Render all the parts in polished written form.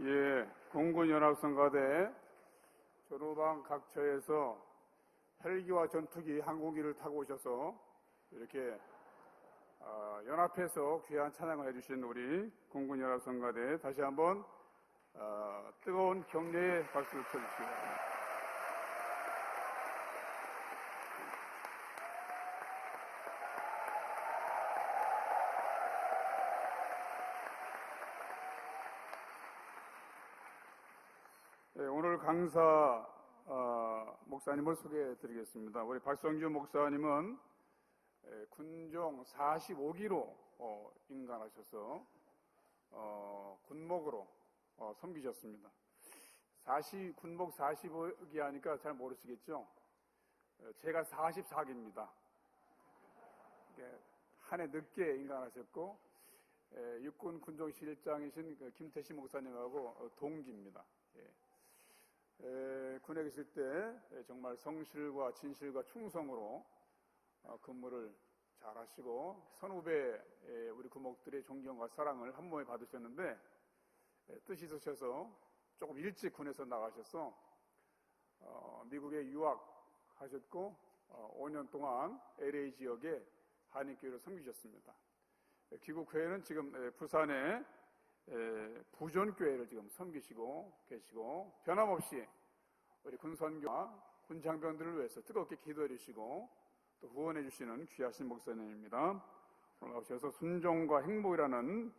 예, 공군연합성가대 전후방 각처에서 헬기와 전투기, 항공기를 타고 오셔서 이렇게 연합해서 귀한 찬양을 해주신 우리 공군연합성가대 다시 한번 뜨거운 격려의 박수를 쳐주시기 바랍니다. 네, 오늘 강사 목사님을 소개해 드리겠습니다. 우리 박성규 목사님은 군종 45기로 임관하셔서 군목으로 섬기셨습니다. 군목 45기 하니까 잘 모르시겠죠? 제가 44기입니다. 한 해 늦게 임관하셨고 육군 군종실장이신 김태시 목사님하고 동기입니다. 군에 계실 때 정말 성실과 진실과 충성으로 근무를 잘 하시고 선후배 우리 구목들의 존경과 사랑을 한 몸에 받으셨는데 뜻이 있으셔서 조금 일찍 군에서 나가셔서 미국에 유학하셨고 5년 동안 LA 지역에 한인교회를 섬기셨습니다. 귀국 후에는 지금 부산에 부전교회를 지금 섬기시고 계시고 변함없이 우리 군선교와 군장병들을 위해서 뜨겁게 기도해 주시고 또 후원해 주시는 귀하신 목사님입니다. 오늘 오셔서 순종과 행복이라는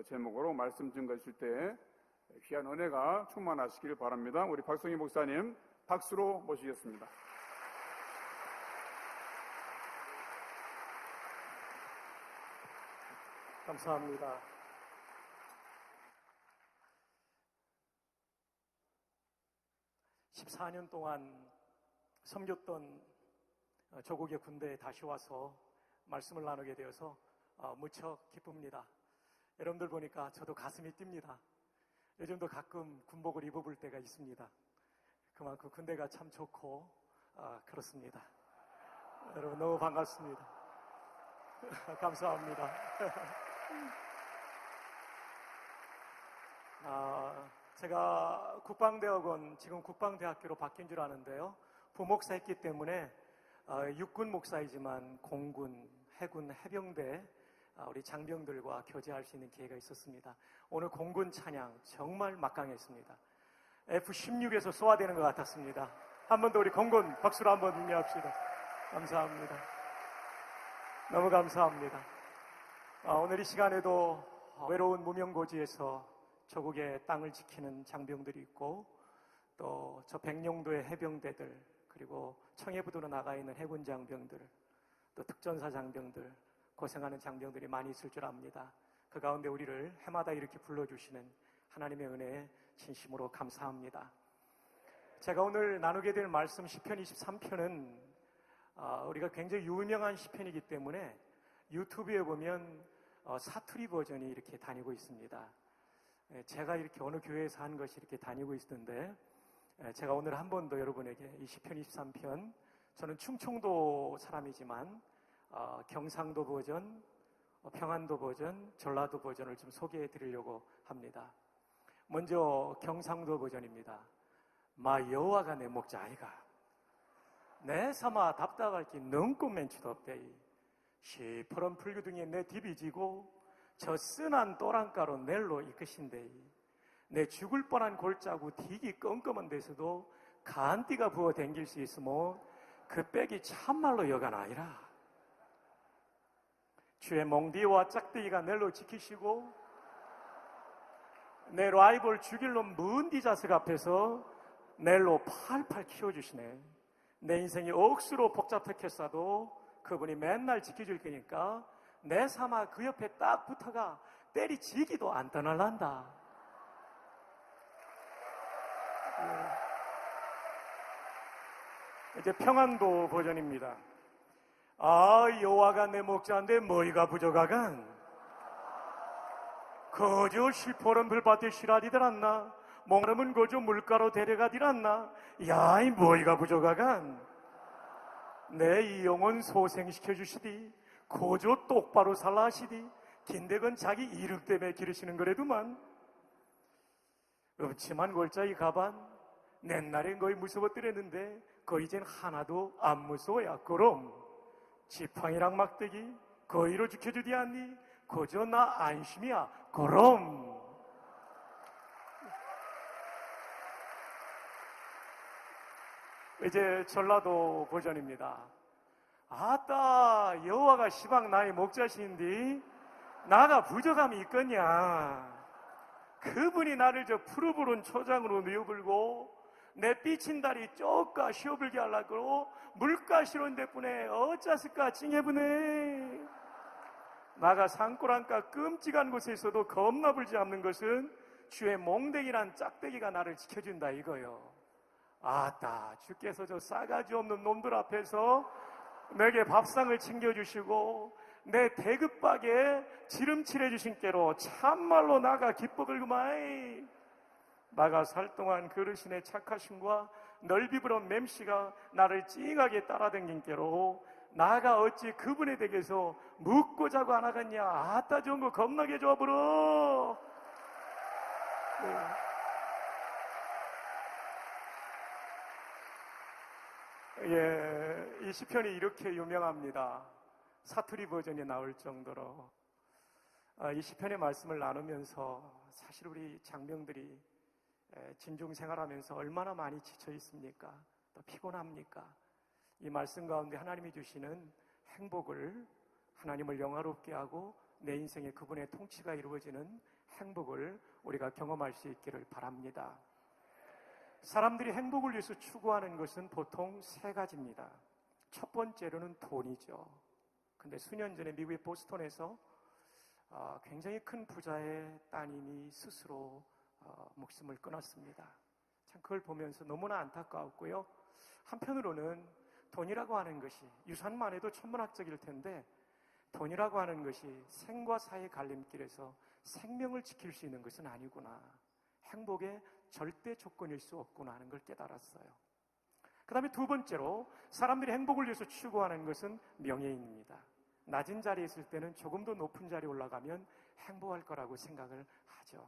제목으로 말씀 증거해 주실 때 귀한 은혜가 충만하시길 바랍니다. 우리 박성희 목사님 박수로 모시겠습니다. 감사합니다. (14년) 동안 섬겼던 조국의 군대에 다시 와서 말씀을 나누게 되어서 무척 기쁩니다. 여러분들 보니까 저도 가슴이 뜁니다. 요즘도 가끔 군복을 입어볼 때가 있습니다. 그만큼 군대가 참 좋고 그렇습니다. 여러분 너무 반갑습니다. 감사합니다. 제가 국방대학원, 지금 국방대학교로 바뀐 줄 아는데요. 부목사 했기 때문에 육군 목사이지만 공군, 해군, 해병대 우리 장병들과 교제할 수 있는 기회가 있었습니다. 오늘 공군 찬양 정말 막강했습니다. F-16에서 쏘아대는 것 같았습니다. 한 번 더 우리 공군 박수로 한번 응원합시다. 감사합니다. 너무 감사합니다. 오늘 이 시간에도 외로운 무명고지에서 조국의 땅을 지키는 장병들이 있고 또 저 백령도의 해병대들 그리고 청해부두로 나가 있는 해군 장병들 또 특전사 장병들 고생하는 장병들이 많이 있을 줄 압니다. 그 가운데 우리를 해마다 이렇게 불러주시는 하나님의 은혜에 진심으로 감사합니다. 제가 오늘 나누게 될 말씀 시편 23편은 우리가 굉장히 유명한 시편이기 때문에 유튜브에 보면 사투리 버전이 이렇게 다니고 있습니다. 제가 이렇게 어느 교회에서 한 것이 이렇게 다니고 있던데 제가 오늘 한 번 더 여러분에게 이 시편 23편 저는 충청도 사람이지만 경상도 버전, 평안도 버전, 전라도 버전을 좀 소개해 드리려고 합니다. 먼저 경상도 버전입니다. 마 여호와가 내 목자 아이가 내 삼아 답답할 기 넘고 맨치도 없대이 시퍼런 풀기둥에 내 딥이 지고 저 쓴한 또랑가로 넬로 이끄신대이 내 죽을 뻔한 골짜구 디기 껌껌한 데서도 간띠가 부어 댕길 수 있으모 그 빽이 참말로 여간 아니라 주의 몽디와 짝대기가 넬로 지키시고 내 라이벌 죽일 놈 문디 자석 앞에서 넬로 팔팔 키워주시네. 내 인생이 억수로 복잡했겠어도 그분이 맨날 지켜줄 거니까 내 삼아 그 옆에 딱 붙어가 때리지기도 안 떠날란다. 이제 평안도 버전입니다. 여호와가 내 목자인데 뭐이가 부족하간 거저 실포른 불밭에 실하디들 않나 몽름은 거저 물가로 데려가디들 않나 야이 뭐이가 부족하간 내 이 영혼 소생시켜 주시디 거저 똑바로 살라 하시디 긴데건 자기 이름 때문에 기르시는 거래도만 읍침한 골짜기 가반, 옛날엔 거의 무서웠더랬는데 거의 이젠 하나도 안 무서워야. 그럼 지팡이랑 막대기 거의로 지켜주디 않니? 그저 나 안심이야. 그럼 이제 전라도 버전입니다. 아따, 여호와가 시방 나의 목자신디 나가 부족함이 있겠냐. 그분이 나를 저 푸르푸른 초장으로 누워불고 내 삐친 다리 쪼까 쉬어불게 하려고 물가시론 대뿐에 어쩌을까 찡해보네. 나가 산골안가 끔찍한 곳에 있어도 겁나 불지 않는 것은 주의 몽댕이란 짝대기가 나를 지켜준다 이거요. 아따, 주께서 저 싸가지 없는 놈들 앞에서 내게 밥상을 챙겨주시고 내 대급박에 지름칠해 주신 깨로 참말로 나가 기뻐글 그마이. 나가 살 동안 그르신의 착하심과 넓이부런 맴씨가 나를 찡하게 따라댕긴 깨로 나가 어찌 그분의 댁에서 묵고 자고 안 하겠냐. 아따, 좋은 거 겁나게 좋아 불어. 이 시편이 이렇게 유명합니다. 사투리 버전이 나올 정도로. 이 시편의 말씀을 나누면서 사실 우리 장병들이 진중 생활하면서 얼마나 많이 지쳐 있습니까? 또 피곤합니까? 이 말씀 가운데 하나님이 주시는 행복을, 하나님을 영화롭게 하고 내 인생에 그분의 통치가 이루어지는 행복을 우리가 경험할 수 있기를 바랍니다. 사람들이 행복을 위해서 추구하는 것은 보통 세 가지입니다. 첫 번째로는 돈이죠. 근데 수년 전에 미국의 보스턴에서 굉장히 큰 부자의 따님이 스스로 목숨을 끊었습니다. 참 그걸 보면서 너무나 안타까웠고요. 한편으로는 돈이라고 하는 것이, 유산만 해도 천문학적일 텐데 돈이라고 하는 것이 생과 사의 갈림길에서 생명을 지킬 수 있는 것은 아니구나. 행복의 절대 조건일 수 없구나 하는 걸 깨달았어요. 그 다음에 두 번째로 사람들이 행복을 위해서 추구하는 것은 명예입니다. 낮은 자리에 있을 때는 조금 더 높은 자리에 올라가면 행복할 거라고 생각을 하죠.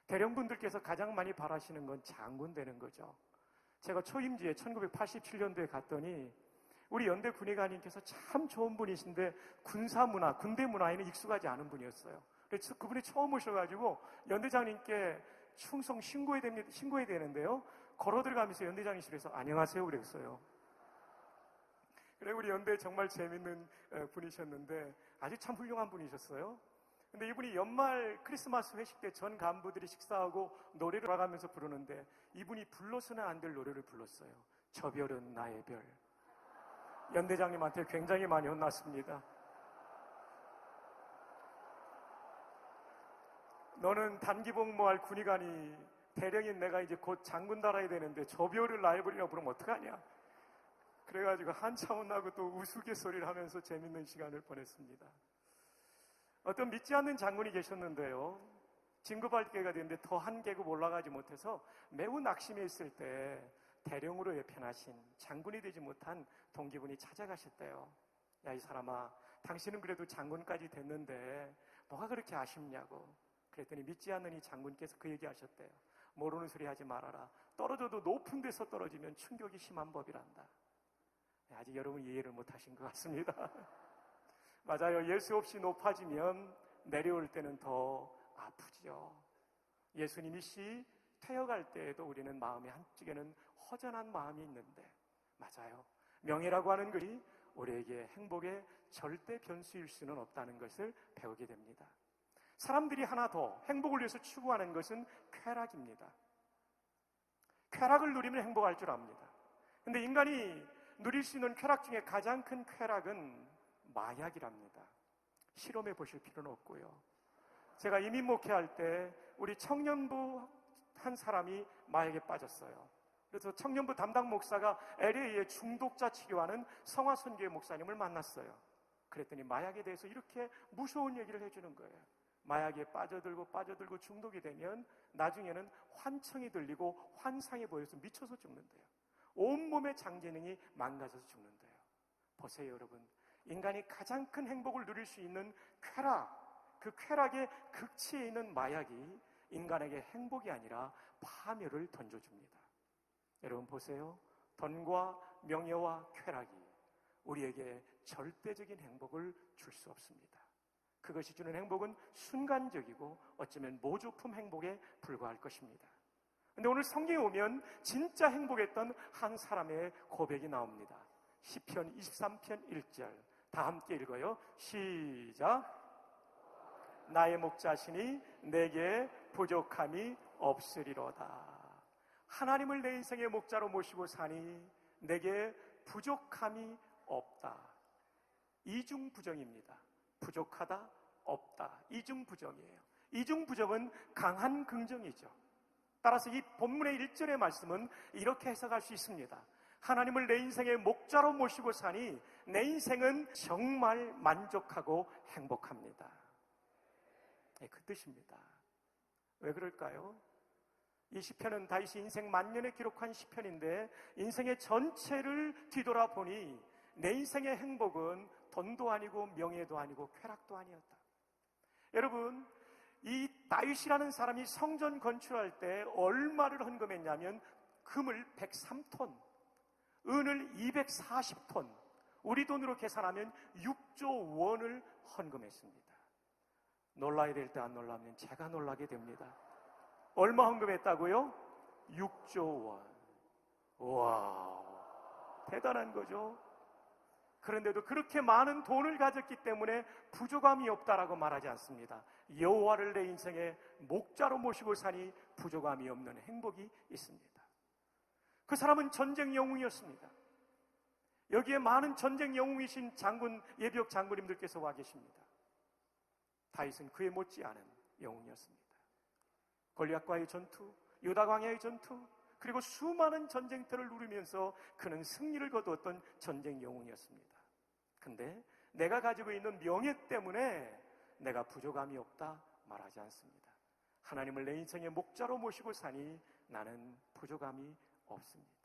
대령분들께서 가장 많이 바라시는 건 장군 되는 거죠. 제가 초임지에 1987년도에 갔더니 우리 연대 군의관님께서 참 좋은 분이신데 군사문화, 군대 문화에는 익숙하지 않은 분이었어요. 그래서 그분이 처음 오셔가지고 연대장님께 충성 신고해야 되는데요. 걸어 들어가면서 연대장님실에서 안녕하세요 그랬어요. 그래 우리 연대 정말 재밌는 분이셨는데 아주 참 훌륭한 분이셨어요. 근데 이분이 연말 크리스마스 회식 때 전 간부들이 식사하고 노래를 돌아가면서 부르는데 이분이 불러서는 안 될 노래를 불렀어요. 저 별은 나의 별. 연대장님한테 굉장히 많이 혼났습니다. 너는 단기 복무할 군의관이 대령인 내가 이제 곧 장군 달아야 되는데 저 별을 나의 별이라고 부르면 어떡하냐. 그래가지고 한참 혼나고 또 우스갯소리를 하면서 재밌는 시간을 보냈습니다. 어떤 믿지 않는 장군이 계셨는데요. 진급할 때가 됐는데 더 한 계급 올라가지 못해서 매우 낙심해 있을 때 대령으로 예편하신 장군이 되지 못한 동기분이 찾아가셨대요. 야, 이 사람아, 당신은 그래도 장군까지 됐는데 뭐가 그렇게 아쉽냐고. 그랬더니 믿지 않는 이 장군께서 그 얘기하셨대요. 모르는 소리 하지 말아라. 떨어져도 높은 데서 떨어지면 충격이 심한 법이란다. 아직 여러분 이해를 못하신 것 같습니다. 맞아요. 예수 없이 높아지면 내려올 때는 더 아프지요. 예수님이 퇴어갈 때에도 우리는 마음의 한쪽에는 허전한 마음이 있는데, 맞아요. 명예라고 하는 것이 우리에게 행복의 절대 변수일 수는 없다는 것을 배우게 됩니다. 사람들이 하나 더 행복을 위해서 추구하는 것은 쾌락입니다. 쾌락을 누리면 행복할 줄 압니다. 근데 인간이 누릴 수 있는 쾌락 중에 가장 큰 쾌락은 마약이랍니다. 실험해 보실 필요는 없고요. 제가 이민 목회할 때 우리 청년부 한 사람이 마약에 빠졌어요. 그래서 청년부 담당 목사가 LA의 중독자 치료하는 성화선교회 목사님을 만났어요. 그랬더니 마약에 대해서 이렇게 무서운 얘기를 해주는 거예요. 마약에 빠져들고 중독이 되면 나중에는 환청이 들리고 환상이 보여서 미쳐서 죽는데요. 온몸의 장기능이 망가져서 죽는데요. 보세요 여러분, 인간이 가장 큰 행복을 누릴 수 있는 쾌락, 그 쾌락의 극치에 있는 마약이 인간에게 행복이 아니라 파멸을 던져줍니다. 여러분 보세요. 돈과 명예와 쾌락이 우리에게 절대적인 행복을 줄 수 없습니다. 그것이 주는 행복은 순간적이고 어쩌면 모조품 행복에 불과할 것입니다. 그런데 오늘 성경에 오면 진짜 행복했던 한 사람의 고백이 나옵니다. 시편 23편 1절 다 함께 읽어요. 시작. 나의 목자시니 내게 부족함이 없으리로다. 하나님을 내 인생의 목자로 모시고 사니 내게 부족함이 없다. 이중부정입니다. 부족하다, 없다. 이중부정이에요. 이중부정은 강한 긍정이죠. 따라서 이 본문의 1절의 말씀은 이렇게 해석할 수 있습니다. 하나님을 내 인생의 목자로 모시고 사니 내 인생은 정말 만족하고 행복합니다. 그 뜻입니다. 왜 그럴까요? 이 시편은 다윗이 인생 만년에 기록한 시편인데 인생의 전체를 뒤돌아보니 내 인생의 행복은 돈도 아니고 명예도 아니고 쾌락도 아니었다. 여러분, 이 다윗이라는 사람이 성전 건축할 때 얼마를 헌금했냐면 금을 103톤, 은을 240톤, 우리 돈으로 계산하면 6조 원을 헌금했습니다. 놀라야 될 때 안 놀라면 제가 놀라게 됩니다. 얼마 헌금했다고요? 6조 원. 와, 대단한 거죠. 그런데도 그렇게 많은 돈을 가졌기 때문에 부족함이 없다라고 말하지 않습니다. 여호와를 내 인생의 목자로 모시고 사니 부족함이 없는 행복이 있습니다. 그 사람은 전쟁 영웅이었습니다. 여기에 많은 전쟁 영웅이신 장군, 예비역 장군님들께서 와 계십니다. 다윗은 그에 못지않은 영웅이었습니다. 골리앗과의 전투, 유다 광야의 전투, 그리고 수많은 전쟁터를 누리면서 그는 승리를 거두었던 전쟁 영웅이었습니다. 근데 내가 가지고 있는 명예 때문에 내가 부족함이 없다 말하지 않습니다. 하나님을 내 인생의 목자로 모시고 사니 나는 부족함이 없습니다.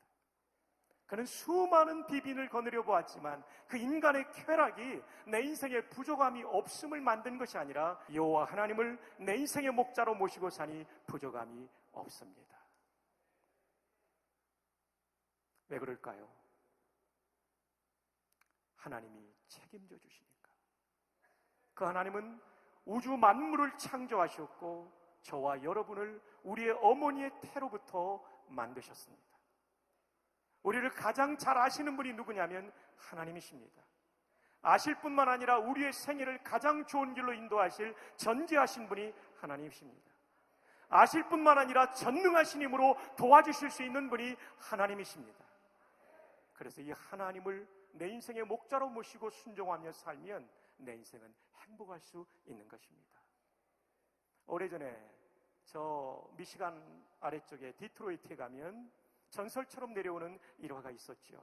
그는 수많은 비빈을 거느려 보았지만 그 인간의 쾌락이 내 인생에 부족함이 없음을 만든 것이 아니라 여호와 하나님을 내 인생의 목자로 모시고 사니 부족함이 없습니다. 왜 그럴까요? 하나님이 책임져 주시니까. 그 하나님은 우주 만물을 창조하셨고 저와 여러분을 우리의 어머니의 태로부터 만드셨습니다. 우리를 가장 잘 아시는 분이 누구냐면 하나님이십니다. 아실 뿐만 아니라 우리의 생애를 가장 좋은 길로 인도하실 전지하신 분이 하나님이십니다. 아실 뿐만 아니라 전능하신 힘으로 도와주실 수 있는 분이 하나님이십니다. 그래서 이 하나님을 내 인생의 목자로 모시고 순종하며 살면 내 인생은 행복할 수 있는 것입니다. 오래전에 저 미시간 아래쪽에 디트로이트에 가면 전설처럼 내려오는 일화가 있었죠.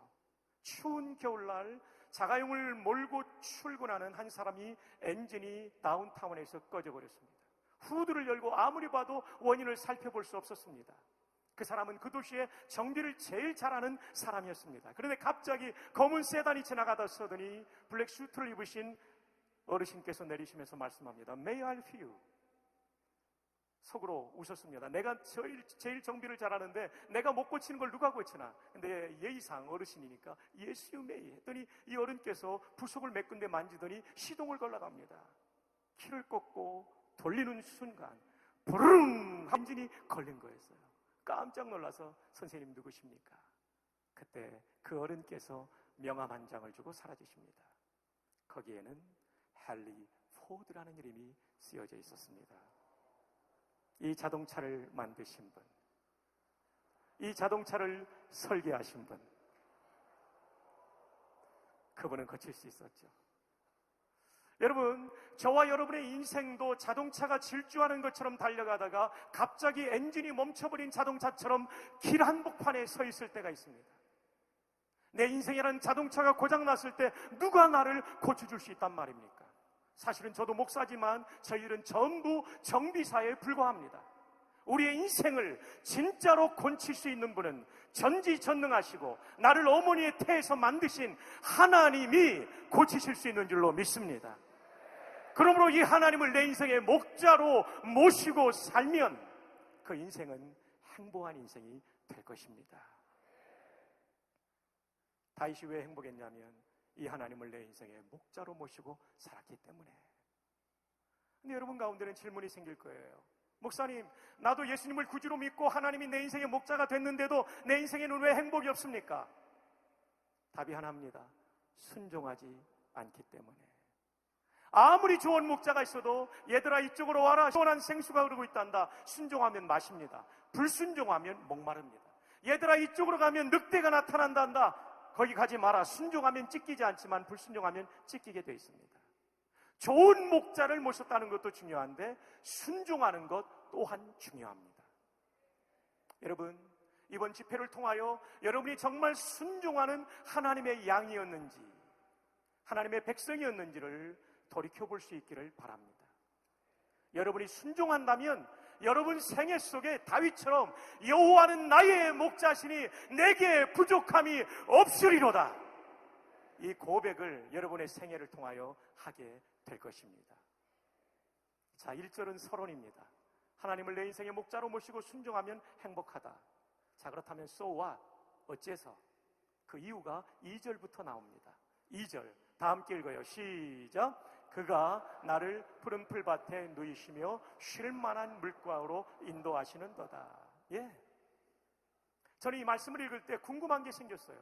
추운 겨울날 자가용을 몰고 출근하는 한 사람이 엔진이 다운타운에서 꺼져버렸습니다. 후드를 열고 아무리 봐도 원인을 살펴볼 수 없었습니다. 그 사람은 그 도시의 정비를 제일 잘하는 사람이었습니다. 그런데 갑자기 검은 세단이 지나가다 서더니 블랙 슈트를 입으신 어르신께서 내리시면서 말씀합니다. May I help you? 속으로 웃었습니다. 내가 제일 정비를 잘하는데 내가 못 고치는 걸 누가 고치나? 근데 예의상 어르신이니까 Yes, you may 했더니 이 어른께서 부속을 몇 군데 만지더니 시동을 걸러갑니다. 키를 꽂고 돌리는 순간 부르릉 엔진이 걸린 거였어요. 깜짝 놀라서 선생님 누구십니까? 그때 그 어른께서 명함 한 장을 주고 사라지십니다. 거기에는 헨리 포드라는 이름이 쓰여져 있었습니다. 이 자동차를 만드신 분, 이 자동차를 설계하신 분, 그분은 거칠 수 있었죠. 여러분, 저와 여러분의 인생도 자동차가 질주하는 것처럼 달려가다가 갑자기 엔진이 멈춰버린 자동차처럼 길 한복판에 서 있을 때가 있습니다. 내 인생이라는 자동차가 고장났을 때 누가 나를 고쳐줄 수 있단 말입니까? 사실은 저도 목사지만 저희들은 전부 정비사에 불과합니다. 우리의 인생을 진짜로 고칠 수 있는 분은 전지전능하시고 나를 어머니의 태에서 만드신 하나님이 고치실 수 있는 줄로 믿습니다. 그러므로 이 하나님을 내 인생의 목자로 모시고 살면 그 인생은 행복한 인생이 될 것입니다. 다윗이 왜 행복했냐면 이 하나님을 내 인생의 목자로 모시고 살았기 때문에. 근데 여러분 가운데는 질문이 생길 거예요. 목사님, 나도 예수님을 구주로 믿고 하나님이 내 인생의 목자가 됐는데도 내 인생에는 왜 행복이 없습니까? 답이 하나입니다. 순종하지 않기 때문에. 아무리 좋은 목자가 있어도 얘들아 이쪽으로 와라, 시원한 생수가 흐르고 있단다. 순종하면 마십니다. 불순종하면 목마릅니다. 얘들아 이쪽으로 가면 늑대가 나타난단다. 거기 가지 마라. 순종하면 찢기지 않지만 불순종하면 찢기게 되어 있습니다. 좋은 목자를 모셨다는 것도 중요한데 순종하는 것 또한 중요합니다. 여러분, 이번 집회를 통하여 여러분이 정말 순종하는 하나님의 양이었는지, 하나님의 백성이었는지를 돌이켜볼 수 있기를 바랍니다. 여러분이 순종한다면 여러분 생애 속에 다윗처럼 여호와는 나의 목자시니 내게 부족함이 없으리로다, 이 고백을 여러분의 생애를 통하여 하게 될 것입니다. 자, 1절은 서론입니다. 하나님을 내 인생의 목자로 모시고 순종하면 행복하다. 자, 그렇다면 so what? 어째서? 그 이유가 2절부터 나옵니다. 2절 다 함께 읽어요. 시작. 그가 나를 푸른 풀밭에 누이시며 쉴만한 물가로 인도하시는도다. 예. 저는 이 말씀을 읽을 때 궁금한 게 생겼어요.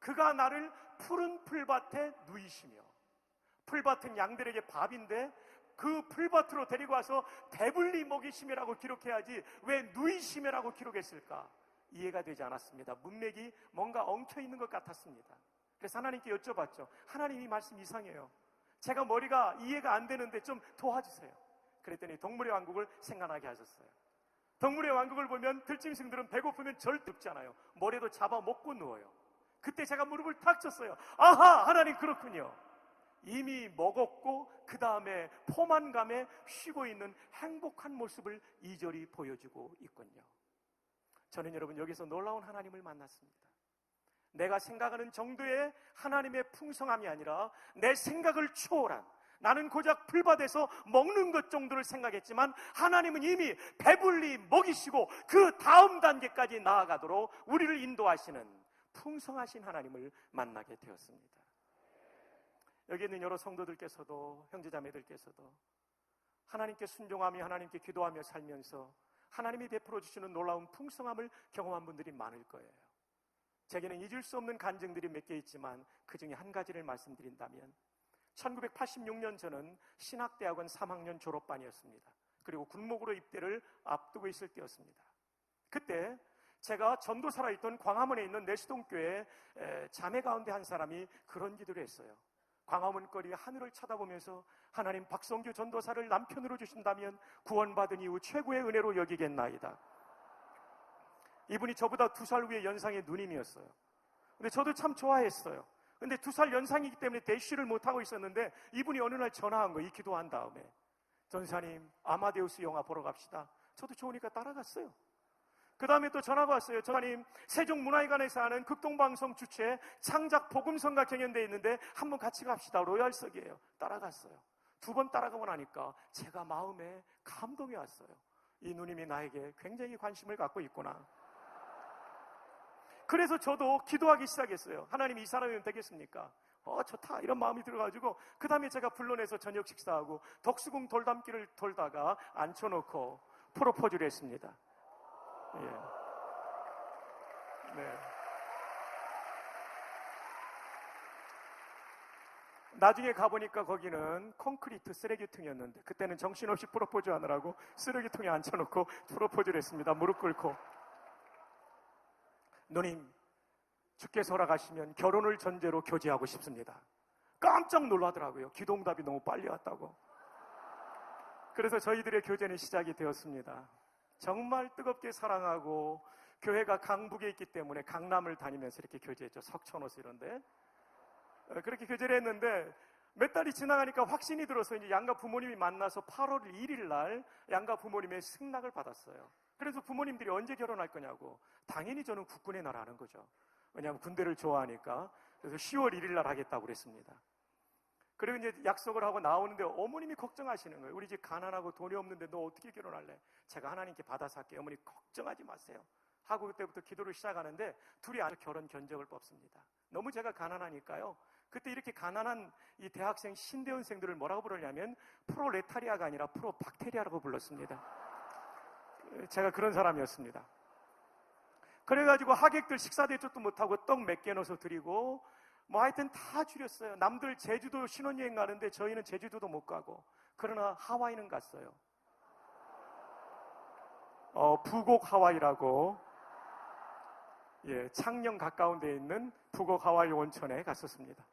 그가 나를 푸른 풀밭에 누이시며, 풀밭은 양들에게 밥인데 그 풀밭으로 데리고 와서 배불리 먹이시며라고 기록해야지 왜 누이시며라고 기록했을까? 이해가 되지 않았습니다. 문맥이 뭔가 엉켜 있는 것 같았습니다. 그래서 하나님께 여쭤봤죠. 하나님, 이 말씀 이상해요. 제가 머리가 이해가 안 되는데 좀 도와주세요. 그랬더니 동물의 왕국을 생각나게 하셨어요. 동물의 왕국을 보면 들짐승들은 배고프면 절대 눕잖아요. 모래도 잡아 먹고 누워요. 그때 제가 무릎을 탁 쳤어요. 아하, 하나님 그렇군요. 이미 먹었고 그 다음에 포만감에 쉬고 있는 행복한 모습을 2절이 보여주고 있군요. 저는 여러분 여기서 놀라운 하나님을 만났습니다. 내가 생각하는 정도의 하나님의 풍성함이 아니라 내 생각을 초월한, 나는 고작 풀밭에서 먹는 것 정도를 생각했지만 하나님은 이미 배불리 먹이시고 그 다음 단계까지 나아가도록 우리를 인도하시는 풍성하신 하나님을 만나게 되었습니다. 여기 있는 여러 성도들께서도, 형제자매들께서도 하나님께 순종하며 하나님께 기도하며 살면서 하나님이 베풀어 주시는 놀라운 풍성함을 경험한 분들이 많을 거예요. 제게는 잊을 수 없는 간증들이 몇 개 있지만 그 중에 한 가지를 말씀드린다면, 1986년 저는 신학대학원 3학년 졸업반이었습니다. 그리고 군목으로 입대를 앞두고 있을 때였습니다. 그때 제가 전도사라 있던 광화문에 있는 내시동교회 자매 가운데 한 사람이 그런 기도를 했어요. 광화문 거리 하늘을 쳐다보면서 하나님, 박성규 전도사를 남편으로 주신다면 구원받은 이후 최고의 은혜로 여기겠나이다. 이분이 저보다 2살 위의 연상의 누님이었어요. 근데 저도 참 좋아했어요. 근데 2살 연상이기 때문에 대쉬를 못하고 있었는데 이분이 어느 날 전화한 거예요. 이 기도한 다음에, 전사님 아마데우스 영화 보러 갑시다. 저도 좋으니까 따라갔어요. 그 다음에 또 전화가 왔어요. 전사님, 세종문화회관에서 하는 극동방송 주최 창작 복음성가 경연대회 있는데 한번 같이 갑시다. 로얄석이에요. 따라갔어요. 2번 따라가고 나니까 제가 마음에 감동이 왔어요. 이 누님이 나에게 굉장히 관심을 갖고 있구나. 그래서 저도 기도하기 시작했어요. 하나님, 이 사람이면 되겠습니까? 좋다, 이런 마음이 들어가지고 그 다음에 제가 불러내서 저녁 식사하고 덕수궁 돌담길을 돌다가 앉혀놓고 프로포즈를 했습니다. 예. 네. 나중에 가보니까 거기는 콘크리트 쓰레기통이었는데 그때는 정신없이 프로포즈 하느라고 쓰레기통에 앉혀놓고 프로포즈를 했습니다. 무릎 꿇고. 누님, 주께서 허락하시면 결혼을 전제로 교제하고 싶습니다. 깜짝 놀라더라고요. 기도응답이 너무 빨리 왔다고. 그래서 저희들의 교제는 시작이 되었습니다. 정말 뜨겁게 사랑하고, 교회가 강북에 있기 때문에 강남을 다니면서 이렇게 교제했죠. 석천호수 이런데. 그렇게 교제를 했는데 몇 달이 지나가니까 확신이 들어서 이제 양가 부모님이 만나서 8월 1일 날 양가 부모님의 승낙을 받았어요. 그래서 부모님들이 언제 결혼할 거냐고. 당연히 저는 국군의 날 하는 거죠. 왜냐하면 군대를 좋아하니까. 그래서 10월 1일 날 하겠다고 그랬습니다. 그리고 이제 약속을 하고 나오는데 어머님이 걱정하시는 거예요. 우리 집 가난하고 돈이 없는데 너 어떻게 결혼할래? 제가 하나님께 받아서 할게요. 어머니 걱정하지 마세요 하고 그때부터 기도를 시작하는데 둘이 아주 결혼 견적을 뽑습니다. 너무 제가 가난하니까요. 그때 이렇게 가난한 이 대학생 신대원생들을 뭐라고 부르냐면 프로레타리아가 아니라 프로박테리아라고 불렀습니다. 제가 그런 사람이었습니다. 그래가지고 하객들 식사 대접도 못하고 떡 몇 개 넣어서 드리고 뭐 하여튼 다 줄였어요. 남들 제주도 신혼여행 가는데 저희는 제주도도 못 가고, 그러나 하와이는 갔어요. 부곡 하와이라고, 예, 창녕 가까운 데에 있는 부곡 하와이 온천에 갔었습니다.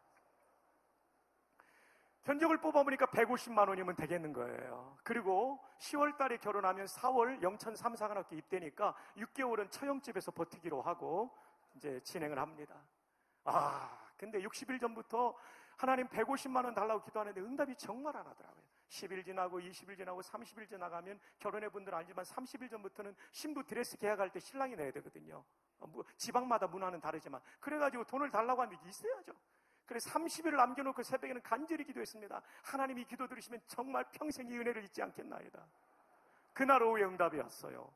견적을 뽑아보니까 150만 원이면 되겠는 거예요. 그리고 10월 달에 결혼하면 4월 영천 3사관학교 입대니까 6개월은 처형집에서 버티기로 하고 이제 진행을 합니다. 근데 60일 전부터 하나님 150만 원 달라고 기도하는데 응답이 정말 안 하더라고요. 10일 지나고 20일 지나고 30일 지나가면, 결혼해 분들은 알지만 30일 전부터는 신부 드레스 계약할 때 신랑이 내야 되거든요. 지방마다 문화는 다르지만. 그래가지고 돈을 달라고 하는 게 있어야죠. 그래서 30일을 남겨놓고 새벽에는 간절히 기도했습니다. 하나님이 기도 들으시면 정말 평생 이 은혜를 잊지 않겠나이다. 그날 오후에 응답이 왔어요.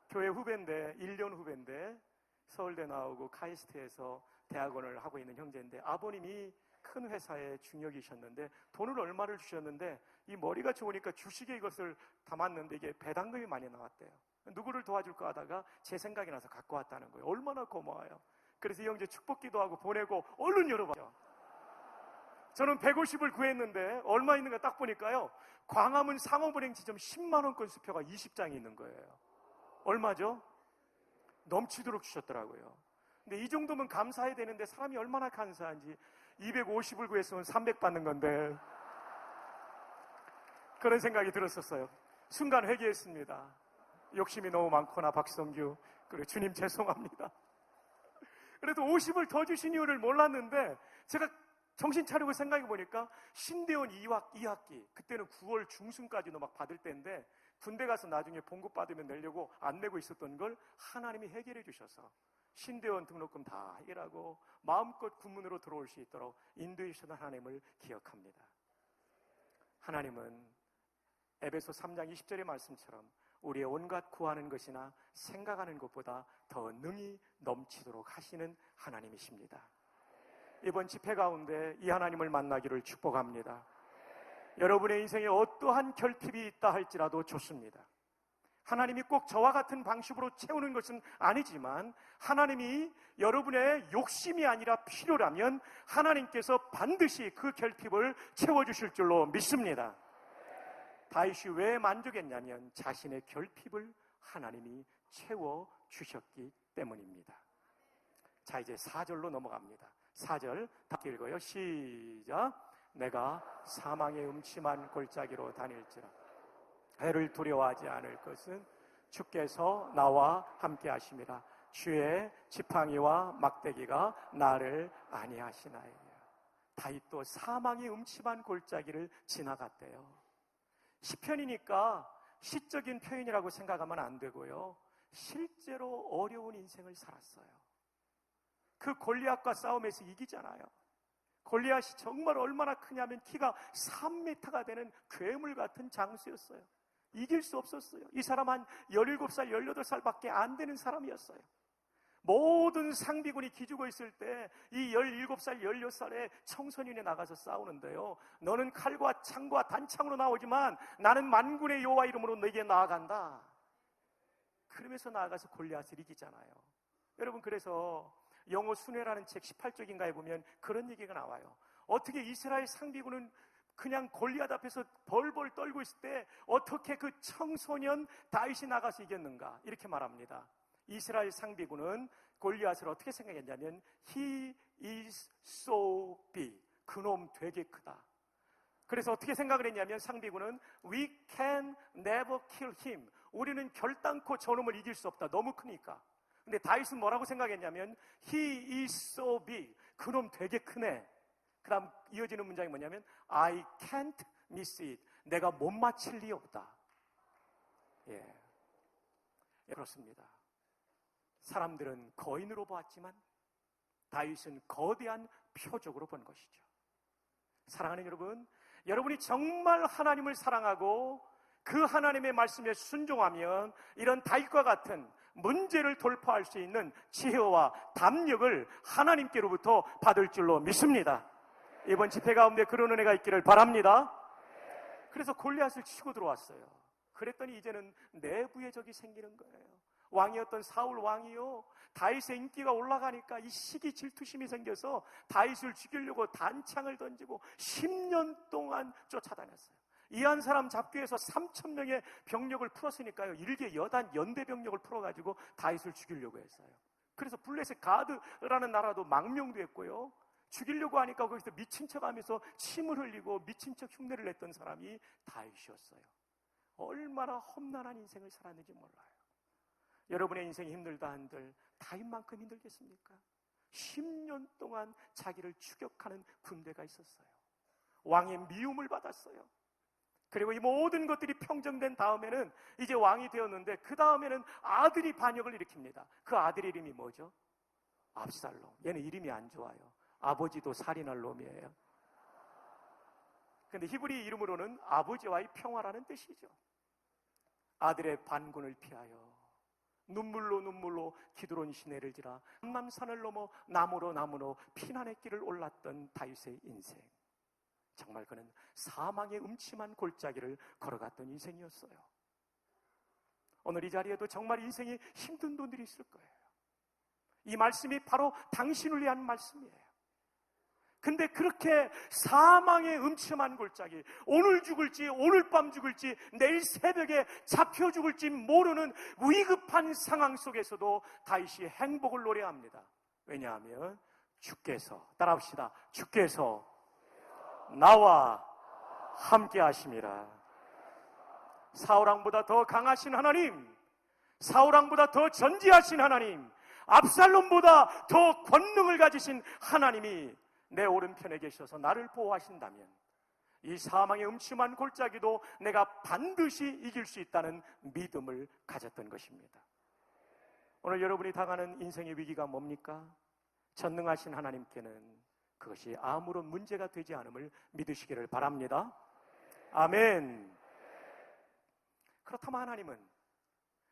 교회 후배인데, 1년 후배인데 서울대 나오고 카이스트에서 대학원을 하고 있는 형제인데, 아버님이 큰 회사의 중역이셨는데 돈을 얼마를 주셨는데 이 머리가 좋으니까 주식에 이것을 담았는데 이게 배당금이 많이 나왔대요. 누구를 도와줄까 하다가 제 생각이 나서 갖고 왔다는 거예요. 얼마나 고마워요. 그래서 이 형제 축복 기도하고 보내고 얼른 열어봐요. 저는 150을 구했는데 얼마 있는가 딱 보니까요, 광화문 상업은행 지점 10만원권 수표가 20장이 있는 거예요. 얼마죠? 넘치도록 주셨더라고요. 근데 이 정도면 감사해야 되는데 사람이 얼마나 감사한지, 250을 구했으면 300 받는 건데, 그런 생각이 들었었어요. 순간 회개했습니다. 욕심이 너무 많구나, 박성규. 그래, 주님 죄송합니다. 그래도 50을 더 주신 이유를 몰랐는데 제가 정신 차리고 생각해 보니까 신대원 2학기, 그때는 9월 중순까지도 막 받을 때인데 군대 가서 나중에 봉급 받으면 내려고 안 내고 있었던 걸 하나님이 해결해 주셔서 신대원 등록금 다 해결하고 마음껏 군문으로 들어올 수 있도록 인도해 주신 하나님을 기억합니다. 하나님은 에베소 3장 20절의 말씀처럼 우리의 온갖 구하는 것이나 생각하는 것보다 더 능히 넘치도록 하시는 하나님이십니다. 이번 집회 가운데 이 하나님을 만나기를 축복합니다. 여러분의 인생에 어떠한 결핍이 있다 할지라도 좋습니다. 하나님이 꼭 저와 같은 방식으로 채우는 것은 아니지만 하나님이 여러분의 욕심이 아니라 필요라면 하나님께서 반드시 그 결핍을 채워주실 줄로 믿습니다. 다윗이 왜 만족했냐면 자신의 결핍을 하나님이 채워주셨기 때문입니다. 자, 이제 4절로 넘어갑니다. 4절 다 읽어요. 시작. 내가 사망의 음침한 골짜기로 다닐지라 해를 두려워하지 않을 것은 주께서 나와 함께 하심이라. 주의 지팡이와 막대기가 나를 안위하시나이다. 다윗도 사망의 음침한 골짜기를 지나갔대요. 시편이니까 시적인 표현이라고 생각하면 안 되고요, 실제로 어려운 인생을 살았어요. 그 골리앗과 싸움에서 이기잖아요. 골리앗이 정말 얼마나 크냐면 키가 3m가 되는 괴물 같은 장수였어요. 이길 수 없었어요. 이 사람 한 17살, 18살밖에 안 되는 사람이었어요. 모든 상비군이 기죽어 있을 때 이 17살, 16살의 청소년이 나가서 싸우는데요, 너는 칼과 창과 단창으로 나오지만 나는 만군의 여호와 이름으로 너에게 나아간다. 그러면서 나아가서 골리앗을 이기잖아요. 여러분, 그래서 영어 순회라는 책 18쪽인가에 보면 그런 얘기가 나와요. 어떻게 이스라엘 상비군은 그냥 골리앗 앞에서 벌벌 떨고 있을 때 어떻게 그 청소년 다윗이 나가서 이겼는가, 이렇게 말합니다. 이스라엘 상비군은 골리앗을 어떻게 생각했냐면 He is so big, 그놈 되게 크다. 그래서 어떻게 생각을 했냐면 상비군은 We can never kill him, 우리는 결단코 저놈을 이길 수 없다, 너무 크니까. 근데 다윗은 뭐라고 생각했냐면 He is so big, 그놈 되게 크네. 그 다음 이어지는 문장이 뭐냐면 I can't miss it, 내가 못 맞힐 리 없다. 예, 그렇습니다. 사람들은 거인으로 보았지만 다윗은 거대한 표적으로 본 것이죠. 사랑하는 여러분, 여러분이 정말 하나님을 사랑하고 그 하나님의 말씀에 순종하면 이런 다윗과 같은 문제를 돌파할 수 있는 지혜와 담력을 하나님께로부터 받을 줄로 믿습니다. 이번 집회 가운데 그런 은혜가 있기를 바랍니다. 그래서 골리앗을 치고 들어왔어요. 그랬더니 이제는 내부의 적이 생기는 거예요. 왕이었던 사울 왕이요, 다윗의 인기가 올라가니까 이 시기 질투심이 생겨서 다윗을 죽이려고 단창을 던지고 10년 동안 쫓아다녔어요. 이 한 사람 잡기 위해서 3,000명의 병력을 풀었으니까요, 일개 여단 연대 병력을 풀어가지고 다윗을 죽이려고 했어요. 그래서 블레셋 가드라는 나라도 망명도 했고요, 죽이려고 하니까 거기서 미친 척하면서 침을 흘리고 미친 척 흉내를 냈던 사람이 다윗이었어요. 얼마나 험난한 인생을 살았는지 몰라요. 여러분의 인생이 힘들다 한들 다윗만큼 힘들겠습니까? 10년 동안 자기를 추격하는 군대가 있었어요. 왕의 미움을 받았어요. 그리고 이 모든 것들이 평정된 다음에는 이제 왕이 되었는데, 그 다음에는 아들이 반역을 일으킵니다. 그 아들의 이름이 뭐죠? 압살롬. 얘는 이름이 안 좋아요. 아버지도 살인할 놈이에요. 근데 히브리 이름으로는 아버지와의 평화라는 뜻이죠. 아들의 반군을 피하여 눈물로 기드론 시내를 지나 남산을 넘어 나무로 피난의 길을 올랐던 다윗의 인생. 정말 그는 사망의 음침한 골짜기를 걸어갔던 인생이었어요. 오늘 이 자리에도 정말 인생이 힘든 분들이 있을 거예요. 이 말씀이 바로 당신을 위한 말씀이에요. 근데 그렇게 사망의 음침한 골짜기, 오늘 죽을지 오늘 밤 죽을지 내일 새벽에 잡혀 죽을지 모르는 위급한 상황 속에서도 다윗이 행복을 노래합니다. 왜냐하면 주께서, 따라합시다, 주께서 나와 함께 하심이라. 사울왕보다 더 강하신 하나님, 사울왕보다 더 전지하신 하나님, 압살롬보다 더 권능을 가지신 하나님이 내 오른편에 계셔서 나를 보호하신다면 이 사망의 음침한 골짜기도 내가 반드시 이길 수 있다는 믿음을 가졌던 것입니다. 오늘 여러분이 당하는 인생의 위기가 뭡니까? 전능하신 하나님께는 그것이 아무런 문제가 되지 않음을 믿으시기를 바랍니다. 아멘. 그렇다면 하나님은,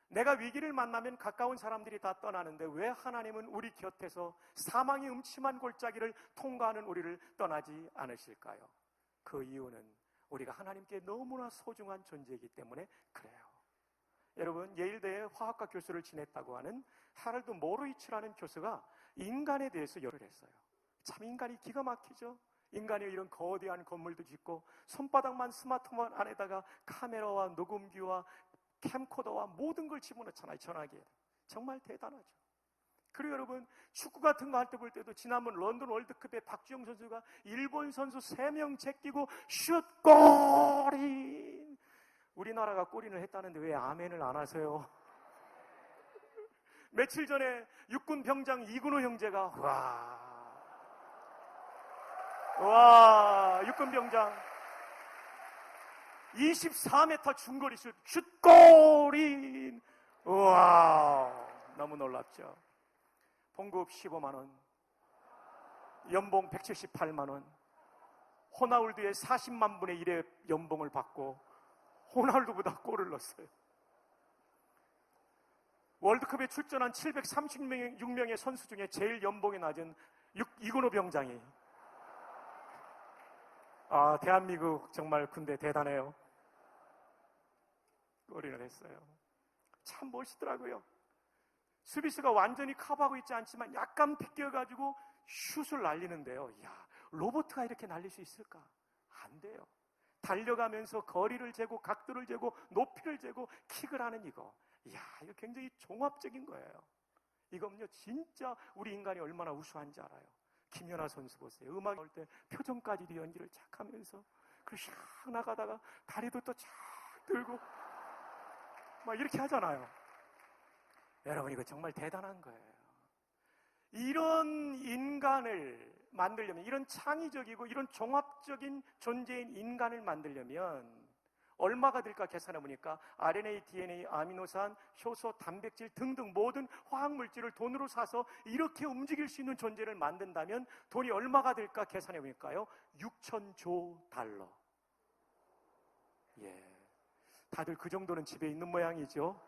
내가 위기를 만나면 가까운 사람들이 다 떠나는데 왜 하나님은 우리 곁에서 사망의 음침한 골짜기를 통과하는 우리를 떠나지 않으실까요? 그 이유는 우리가 하나님께 너무나 소중한 존재이기 때문에 그래요. 여러분, 예일대의 화학과 교수를 지냈다고 하는 하럴드 모로이츠라는 교수가 인간에 대해서 열을 했어요. 참 인간이 기가 막히죠. 인간이 이런 거대한 건물도 짓고 손바닥만 스마트폰 안에다가 카메라와 녹음기와 캠코더와 모든 걸 집어넣잖아요. 전화기에. 정말 대단하죠. 그리고 여러분, 축구 같은 거 할 때 볼 때도 지난번 런던 월드컵에 박주영 선수가 일본 선수 3명 제끼고 슛 골인, 우리나라가 골인을 했다는데 왜 아멘을 안 하세요? 며칠 전에 육군 병장 이근호 형제가 와 육군 병장 24m 중거리 슛골인. 우와, 너무 놀랍죠. 봉급 15만원, 연봉 178만원, 호나울두의 40만 분의 1의 연봉을 받고 호나울두보다 골을 넣었어요. 월드컵에 출전한 736명의 선수 중에 제일 연봉이 낮은 이근호 병장이, 대한민국 정말 군대 대단해요. 골인을 했어요. 참 멋있더라고요. 수비수가 완전히 커버하고 있지 않지만 약간 비껴가지고 슛을 날리는데요. 이야, 로봇가 이렇게 날릴 수 있을까? 안 돼요. 달려가면서 거리를 재고 각도를 재고 높이를 재고 킥을 하는 이거. 이야, 이거 굉장히 종합적인 거예요. 이건요, 진짜 우리 인간이 얼마나 우수한지 알아요. 김연아 선수 보세요. 음악 나올 때 표정까지도 연기를 착 하면서 그리고 샥 나가다가 다리도 또 착 들고 막 이렇게 하잖아요. 여러분, 이거 정말 대단한 거예요. 이런 인간을 만들려면, 이런 창의적이고 이런 종합적인 존재인 인간을 만들려면 얼마가 될까 계산해 보니까 RNA, DNA, 아미노산, 효소, 단백질 등등 모든 화학물질을 돈으로 사서 이렇게 움직일 수 있는 존재를 만든다면 돈이 얼마가 될까 계산해 보니까요, 6,000조 달러. 예, 다들 그 정도는 집에 있는 모양이죠.